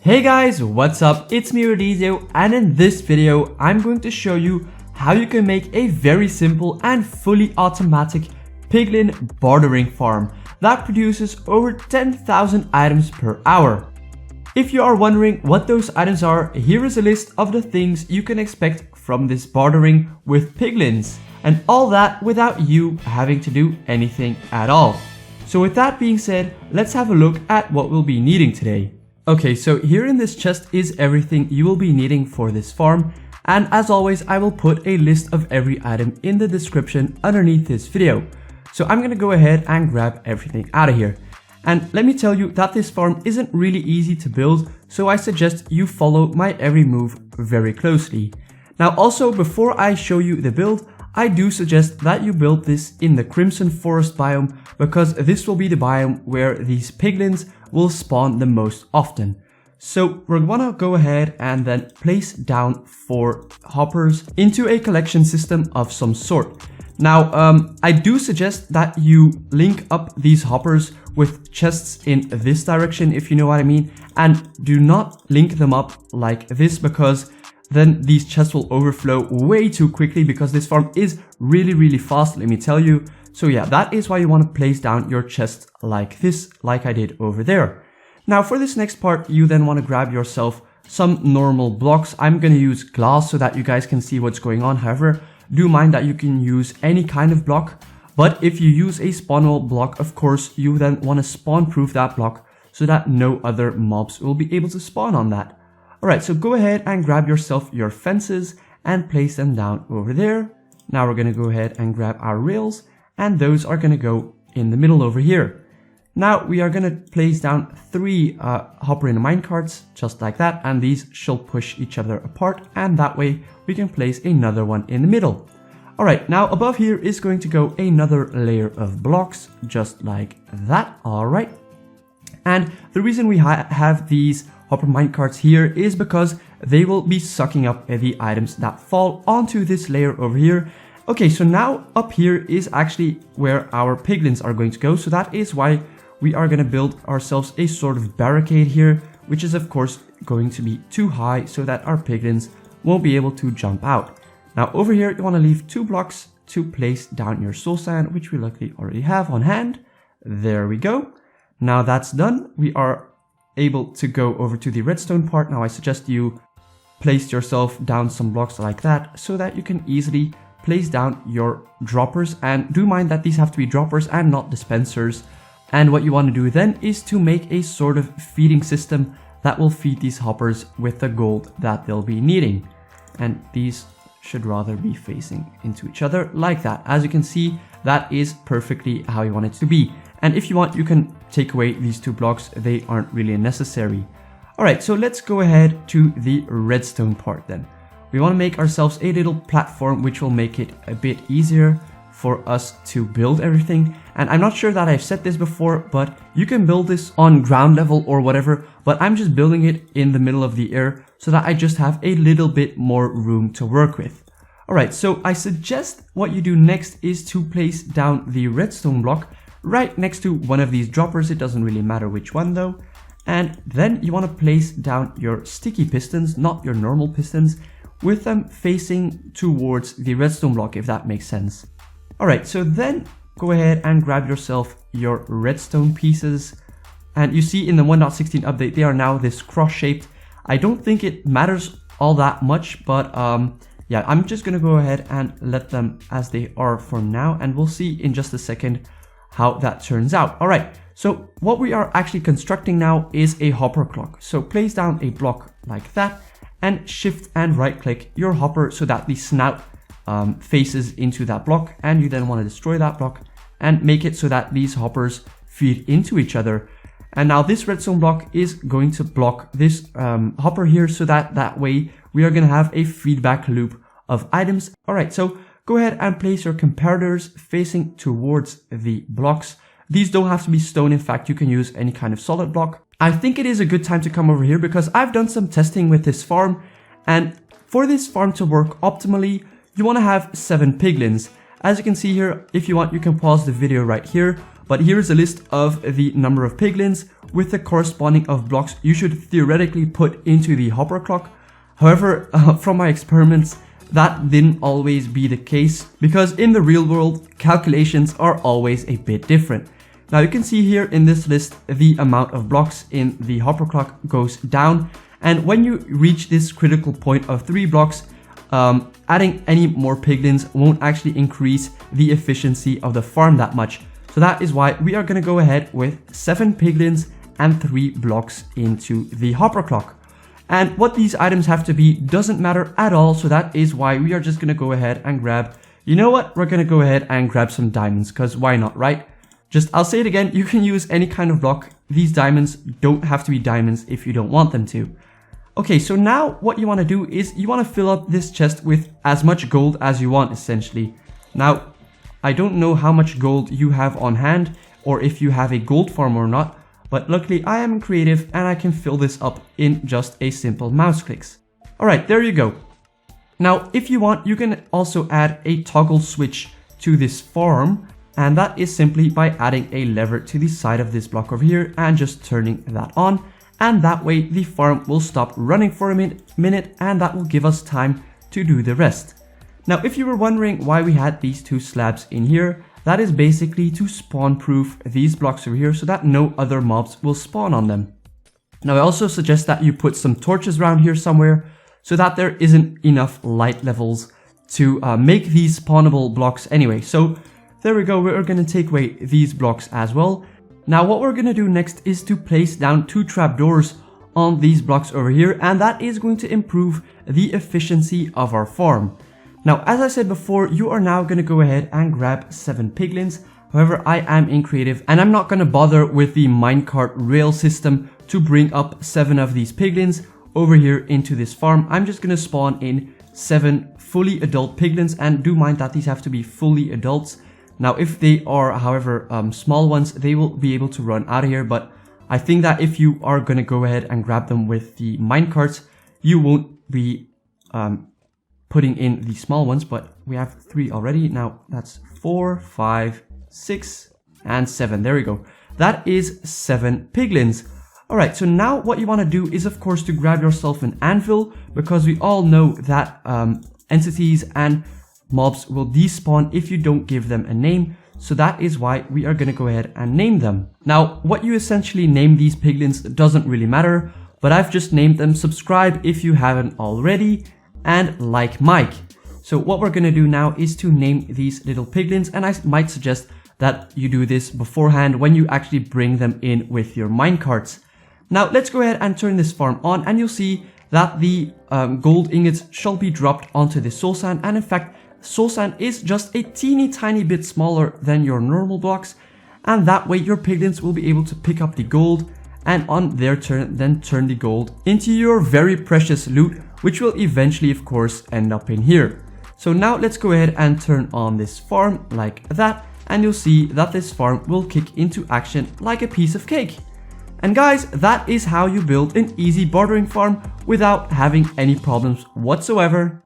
Hey guys, what's up? It's me Rodizio, and in this video I'm going to show you how you can make a very simple and fully automatic piglin bartering farm that produces over 10,000 items per hour. If you are wondering what those items are, here is a list of the things you can expect from this bartering with piglins, and all that without you having to do anything at all. So with that being said, let's have a look at what we'll be needing today. Okay, so here in this chest is everything you will be needing for this farm, and as always I will put a list of every item in the description underneath this video. So I'm gonna go ahead and grab everything out of here. And let me tell you that this farm isn't really easy to build, so I suggest you follow my every move very closely. Now also, before I show you the build, I do suggest that you build this in the Crimson Forest biome, because this will be the biome where these piglins will spawn the most often. So we're gonna go ahead and then place down 4 hoppers into a collection system of some sort. Now, I do suggest that you link up these hoppers with chests in this direction, if you know what I mean, and do not link them up like this, because then these chests will overflow way too quickly, because this farm is really fast, let me tell you. So yeah, that is why you want to place down your chests like this, like I did over there. Now for this next part, you then want to grab yourself some normal blocks. I'm going to use glass so that you guys can see what's going on. However, do mind that you can use any kind of block, but if you use a spawnable block, of course, you then want to spawn proof that block so that no other mobs will be able to spawn on that. Alright, so go ahead and grab yourself your fences and place them down over there. Now we're going to go ahead and grab our rails, and those are going to go in the middle over here. Now we are going to place down 3 hopper in the minecarts, just like that, and these shall push each other apart, and that way we can place another one in the middle. Alright, now above here is going to go another layer of blocks, just like that. Alright, and the reason we have these hopper minecarts here is because they will be sucking up the items that fall onto this layer over here. Okay, so now up here is actually where our piglins are going to go, so that is why we are going to build ourselves a sort of barricade here, which is of course going to be too high so that our piglins won't be able to jump out. Now over here you want to leave 2 blocks to place down your soul sand, which we luckily already have on hand. There we go. Now that's done, we are able to go over to the redstone part. Now I suggest you place yourself down some blocks like that so that you can easily place down your droppers, and do mind that these have to be droppers and not dispensers. And what you want to do then is to make a sort of feeding system that will feed these hoppers with the gold that they'll be needing. And these should rather be facing into each other like that. As you can see, that is perfectly how you want it to be. And if you want, you can take away these 2 blocks, they aren't really necessary. Alright, so let's go ahead to the redstone part then. We want to make ourselves a little platform which will make it a bit easier for us to build everything. And I'm not sure that I've said this before, but you can build this on ground level or whatever, but I'm just building it in the middle of the air so that I just have a little bit more room to work with. Alright, so I suggest what you do next is to place down the redstone block right next to one of these droppers. It doesn't really matter which one though. And then you want to place down your sticky pistons, not your normal pistons, with them facing towards the redstone block, if that makes sense. Alright, so then go ahead and grab yourself your redstone pieces. And you see in the 1.16 update, they are now this cross-shaped. I don't think it matters all that much, but yeah, I'm just going to go ahead and let them as they are for now, and we'll see in just a second how that turns out. Alright, so what we are actually constructing now is a hopper clock. So place down a block like that, and shift and right click your hopper so that the snout faces into that block, and you then want to destroy that block and make it so that these hoppers feed into each other. And now this redstone block is going to block this hopper here, so that way we are going to have a feedback loop of items. Alright, so go ahead and place your comparators facing towards the blocks. These don't have to be stone, in fact you can use any kind of solid block. I think it is a good time to come over here because I've done some testing with this farm, and for this farm to work optimally, you want to have 7 piglins. As you can see here, if you want you can pause the video right here, but here is a list of the number of piglins with the corresponding of blocks you should theoretically put into the hopper clock. However, from my experiments, that didn't always be the case, because in the real world, calculations are always a bit different. Now you can see here in this list, the amount of blocks in the hopper clock goes down, and when you reach this critical point of 3 blocks, adding any more piglins won't actually increase the efficiency of the farm that much. So that is why we are going to go ahead with 7 piglins and 3 blocks into the hopper clock. And what these items have to be doesn't matter at all, so that is why we are just going to go ahead and grab, you know what, we're going to go ahead and grab some diamonds, because why not, right? I'll say it again, you can use any kind of block. These diamonds don't have to be diamonds if you don't want them to. Okay, so now what you want to do is you want to fill up this chest with as much gold as you want, essentially. Now, I don't know how much gold you have on hand, or if you have a gold farm or not, but luckily I am creative and I can fill this up in just a simple mouse clicks. Alright, there you go. Now, if you want, you can also add a toggle switch to this farm, and that is simply by adding a lever to the side of this block over here and just turning that on, and that way the farm will stop running for a minute, and that will give us time to do the rest. Now, if you were wondering why we had these 2 slabs in here, that is basically to spawn proof these blocks over here so that no other mobs will spawn on them. Now, I also suggest that you put some torches around here somewhere so that there isn't enough light levels to make these spawnable blocks anyway. So there we go, we're going to take away these blocks as well. Now what we're going to do next is to place down 2 trapdoors on these blocks over here, and that is going to improve the efficiency of our farm. Now, as I said before, you are now going to go ahead and grab 7 piglins. However, I am in creative and I'm not going to bother with the minecart rail system to bring up 7 of these piglins over here into this farm. I'm just going to spawn in 7 fully adult piglins, and do mind that these have to be fully adults. Now, if they are, however, small ones, they will be able to run out of here, but I think that if you are going to go ahead and grab them with the minecarts, you won't be putting in the small ones, but we have 3 already. Now that's 4, 5, 6, and 7. There we go. That is 7 piglins. Alright, so now what you want to do is, of course, to grab yourself an anvil, because we all know that entities and mobs will despawn if you don't give them a name. So that is why we are going to go ahead and name them. Now, what you essentially name these piglins doesn't really matter, but I've just named them subscribe if you haven't already, and like Mike. So what we're going to do now is to name these little piglins, and I might suggest that you do this beforehand when you actually bring them in with your minecarts. Now let's go ahead and turn this farm on, and you'll see that the gold ingots shall be dropped onto the soul sand, and in fact soul sand is just a teeny tiny bit smaller than your normal blocks, and that way your piglins will be able to pick up the gold and on their turn then turn the gold into your very precious loot, which will eventually of course end up in here. So now let's go ahead and turn on this farm like that, and you'll see that this farm will kick into action like a piece of cake. And guys, that is how you build an easy bartering farm without having any problems whatsoever.